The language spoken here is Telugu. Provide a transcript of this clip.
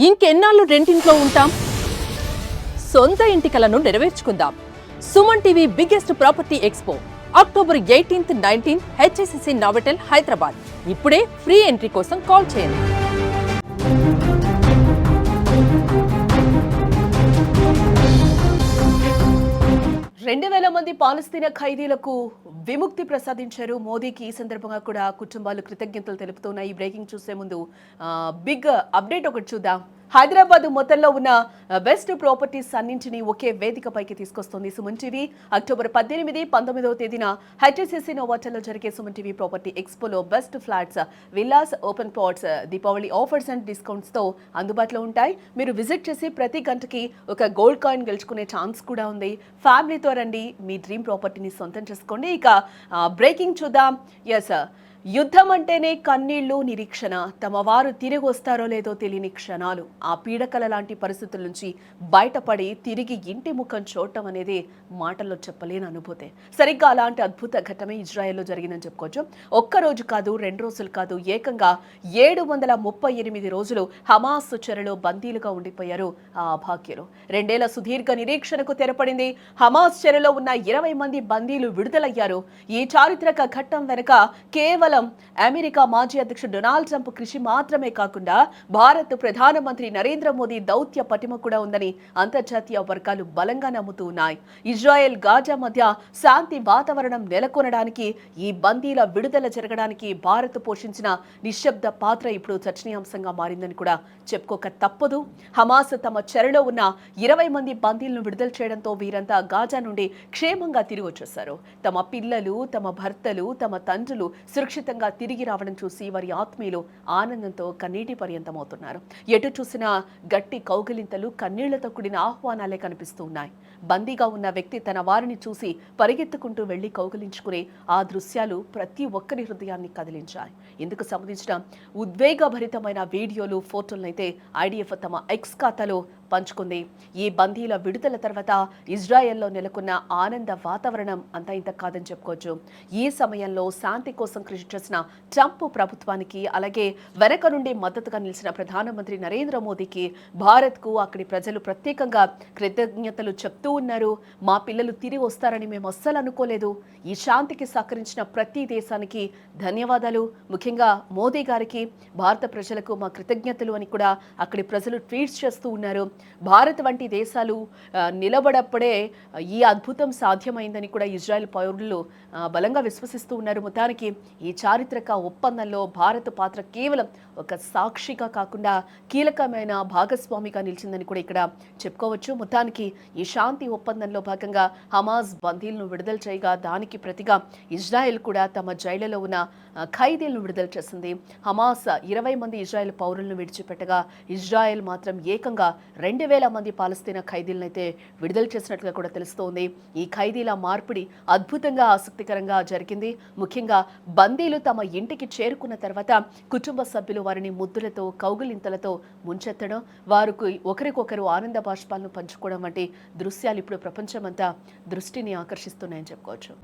ఇంకెన్నాళ్ళు రెంటింట్లో ఉంటాం? సొంత ఇంటి కలను నెరవేర్చుకుందాం. Suman TV biggest property expo October 18th, 19th HSCC Novotel Hyderabad. ఇప్పుడే ఫ్రీ ఎంట్రీ కోసం కాల్ చేయండి. 2000 మంది పాలస్తీనా ఖైదీలకు విముక్తి ప్రసాదించారు మోదీకి. ఈ సందర్భంగా కూడా కుటుంబాలు కృతజ్ఞతలు తెలుపుతున్నాయి. ఈ బ్రేకింగ్ చూసే ముందు బిగ్ అప్డేట్ ఒకటి చూద్దాం. హైదరాబాద్ మొత్తంలో ఉన్న బెస్ట్ ప్రాపర్టీస్ అన్నింటినీ ఒకే వేదికపైకి తీసుకొస్తుంది సుమన్ టీవీ. అక్టోబర్ 18, 19వ తేదీన హెచ్ఎస్సిసి నోవోటెల్లో జరిగే సుమన్ టీవీ ప్రాపర్టీ ఎక్స్పోలో best flats, villas, open plots Deepavali offers and discounts తో అందుబాటులో ఉంటాయి. మీరు విజిట్ చేసి ప్రతి గంటకి ఒక గోల్డ్ కాయిన్ గెలుచుకునే ఛాన్స్ కూడా ఉంది. ఫ్యామిలీతో రండి, మీ డ్రీమ్ ప్రాపర్టీని సొంతం చేసుకోండి. ఇక బ్రేకింగ్ చూద్దాం. ఎస్, యుద్ధం అంటేనే కన్నీళ్లు, నిరీక్షణ. తమ వారు తిరిగి వస్తారో లేదో తెలియని క్షణాలు. ఆ పీడకల లాంటి పరిస్థితుల నుంచి బయటపడి తిరిగి ఇంటి ముఖం చూడటం అనేది మాటల్లో చెప్పలేని అనుభూతి. సరిగ్గా అలాంటి అద్భుత ఘట్టమే ఇజ్రాయెల్లో జరిగిందని చెప్పుకోవచ్చు. ఒక్కరోజు కాదు, 2 రోజులు కాదు, ఏకంగా 738 రోజులు హమాస్ చెరలో బందీలుగా ఉండిపోయారు ఆ అభాగ్యులు. 2 ఏళ్ల సుదీర్ఘ నిరీక్షణకు తెరపడింది. హమాస్ చెరలో ఉన్న 20 మంది బందీలు విడుదలయ్యారు. ఈ చారిత్రక ఘట్టం వెనుక కేవలం అమెరికా మాజీ అధ్యక్షుడు డొనాల్డ్ ట్రంప్ కృషి మాత్రమే కాకుండా భారత్ ప్రధానమంత్రి నరేంద్ర మోదీ దౌత్య పటిమ కూడా ఉందని అంతర్జాతీయ వర్గాలు బలంగా నమ్ముతూ ఉన్నాయి. ఇజ్రాయెల్ గాజా మధ్య శాంతి వాతావరణం నెలకొనడానికి, ఈ బందీల విడుదల జరగడానికి భారత్ పోషించిన నిశ్శబ్ద పాత్ర ఇప్పుడు చర్చనీయాంశంగా మారిందని కూడా చెప్పుకోక తప్పదు. హమాస్ తమ చెరలో ఉన్న 20 మంది బందీలను విడుదల చేయడంతో వీరంతా గాజా నుండి క్షేమంగా తిరిగి వచ్చేశారు. తమ పిల్లలు, తమ భర్తలు, తమ తండ్రులు సురక్షితంగా తిరిగి రావడం చూసి వారి ఆత్మీయులు ఆనందంతో కన్నీటి పర్యంతమవుతున్నారు. ఎటు చూసినా గట్టి కౌగిలింతలు, కన్నీళ్లతో కూడిన ఆహ్వానాలే కనిపిస్తూ ఉన్నాయి. బందీగా ఉన్న వ్యక్తి తన వారిని చూసి పరిగెత్తుకుంటూ వెళ్లి కౌగిలించుకునే ఆ దృశ్యాలు ప్రతి ఒక్కరి హృదయాన్ని కదిలించాయి. ఇందుకు సంబంధించిన ఉద్వేగభరితమైన వీడియోలు, ఫోటోలనైతే ఐడిఎఫ్ తమ ఎక్స్ ఖాతాలో పంచుకుంది. ఈ బందీల విడుదల తర్వాత ఇజ్రాయెల్లో నెలకొన్న ఆనంద వాతావరణం అంతా ఇంత కాదని చెప్పుకోవచ్చు. ఈ సమయంలో శాంతి కోసం కృషి చేసిన ట్రంప్ ప్రభుత్వానికి, అలాగే వెనక నుండి మద్దతుగా నిలిచిన ప్రధానమంత్రి నరేంద్ర మోదీకి, భారత్కు అక్కడి ప్రజలు ప్రత్యేకంగా కృతజ్ఞతలు చెప్తూ ఉన్నారు. మా పిల్లలు తిరిగి వస్తారని మేము అస్సలు అనుకోలేదు. ఈ శాంతికి సహకరించిన ప్రతి దేశానికి ధన్యవాదాలు. ముఖ్యంగా మోదీ గారికి, భారత ప్రజలకు మా కృతజ్ఞతలు అని కూడా అక్కడి ప్రజలు ట్వీట్స్ చేస్తూ ఉన్నారు. భారత్ వంటి దేశాలు నిలబడప్పుడే ఈ అద్భుతం సాధ్యమైందని కూడా ఇజ్రాయెల్ పౌరులు బలంగా విశ్వసిస్తూ ఉన్నారు. మొత్తానికి ఈ చారిత్రక ఒప్పందంలో భారత్ పాత్ర కేవలం ఒక సాక్షిగా కాకుండా కీలకమైన భాగస్వామిగా నిలిచిందని కూడా ఇక్కడ చెప్పుకోవచ్చు. మొత్తానికి ఈ శాంతి ఒప్పందంలో భాగంగా హమాస్ బందీలను విడుదల చేయగా, దానికి ప్రతిగా ఇజ్రాయెల్ కూడా తమ జైళ్లలో ఉన్న ఖైదీలను విడుదల చేసింది. హమాస్ 20 మంది ఇజ్రాయెల్ పౌరులను విడిచిపెట్టగా, ఇజ్రాయెల్ మాత్రం ఏకంగా 2000 మంది పాలస్తీనా ఖైదీలను అయితే విడుదల చేసినట్లుగా కూడా తెలుస్తోంది. ఈ ఖైదీల మార్పిడి అద్భుతంగా ఆసక్తికరంగా జరిగింది. ముఖ్యంగా బందీలు తమ ఇంటికి చేరుకున్న తర్వాత కుటుంబ సభ్యులు వారిని ముద్దులతో, కౌగిలింతలతో ముంచెత్తడం, వారికి ఒకరికొకరు ఆనంద బాష్పాలను పంచుకోవడం వంటి దృశ్యాలు ఇప్పుడు ప్రపంచమంతా దృష్టిని ఆకర్షిస్తున్నాయని చెప్పుకోవచ్చు.